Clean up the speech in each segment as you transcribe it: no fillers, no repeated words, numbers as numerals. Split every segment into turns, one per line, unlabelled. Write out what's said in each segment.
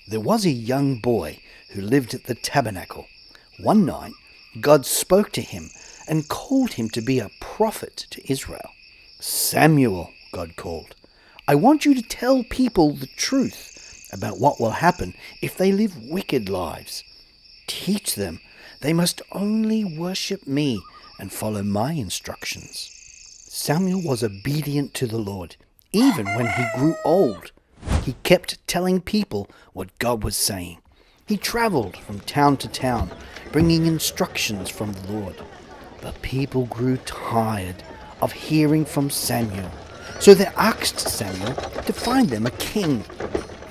There was a young boy who lived at the tabernacle. One night, God spoke to him and called him to be a prophet to Israel. "Samuel," God called, "I want you to tell people the truth about what will happen if they live wicked lives. Teach them they must only worship me and follow my instructions." Samuel was obedient to the Lord, even when he grew old. He kept telling people what God was saying. He traveled from town to town, bringing instructions from the Lord. But people grew tired of hearing from Samuel, so they asked Samuel to find them a king.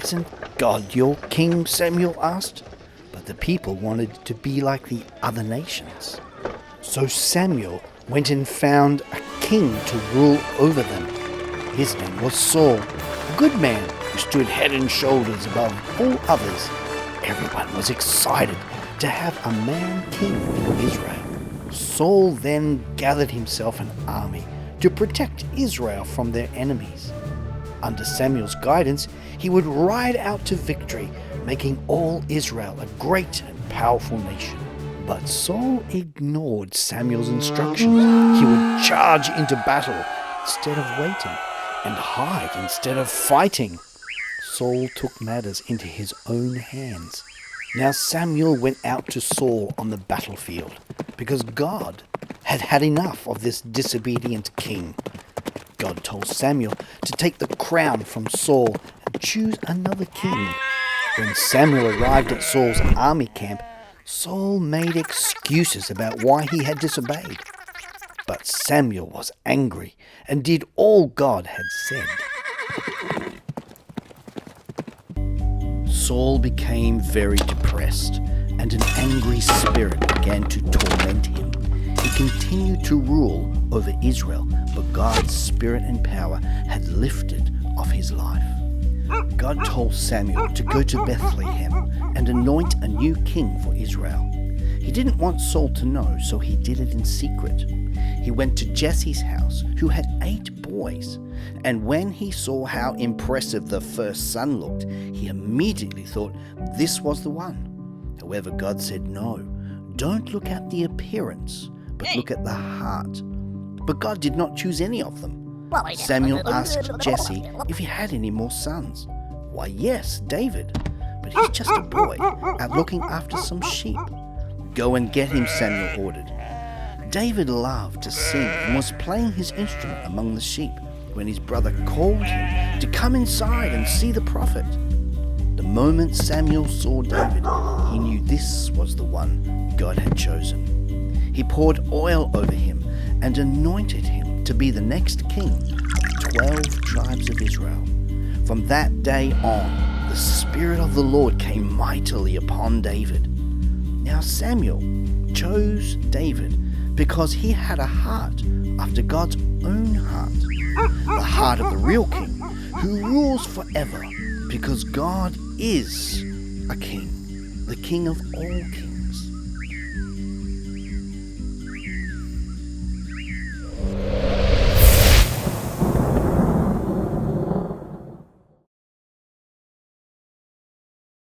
"Isn't God your king?" Samuel asked. But the people wanted to be like the other nations. So Samuel went and found a king to rule over them. His name was Saul, a good man who stood head and shoulders above all others. Everyone was excited to have a man king in Israel. Saul then gathered himself an army to protect Israel from their enemies. Under Samuel's guidance, he would ride out to victory, making all Israel a great and powerful nation. But Saul ignored Samuel's instructions. He would charge into battle instead of waiting, and hide instead of fighting. Saul took matters into his own hands. Now Samuel went out to Saul on the battlefield because God had had enough of this disobedient king. God told Samuel to take the crown from Saul and choose another king. When Samuel arrived at Saul's army camp, Saul made excuses about why he had disobeyed. But Samuel was angry and did all God had said. Saul became very depressed, and an angry spirit began to torment him. He continued to rule over Israel, but God's spirit and power had lifted off his life. God told Samuel to go to Bethlehem and anoint a new king for Israel. He didn't want Saul to know, so he did it in secret. He went to Jesse's house, who had 8 boys, and when he saw how impressive the first son looked, he immediately thought this was the one. However, God said, "No, don't look at the appearance, but look at the heart." But God did not choose any of them. Samuel asked Jesse if he had any more sons. "Why, yes, David, but he's just a boy out looking after some sheep." "Go and get him," Samuel ordered. David loved to sing and was playing his instrument among the sheep when his brother called him to come inside and see the prophet. The moment Samuel saw David, he knew this was the one God had chosen. He poured oil over him and anointed him to be the next king of 12 tribes of Israel. From that day on, the Spirit of the Lord came mightily upon David. Now Samuel chose David because he had a heart after God's own heart, the heart of the real king, who rules forever, because God is a king, the King of all kings.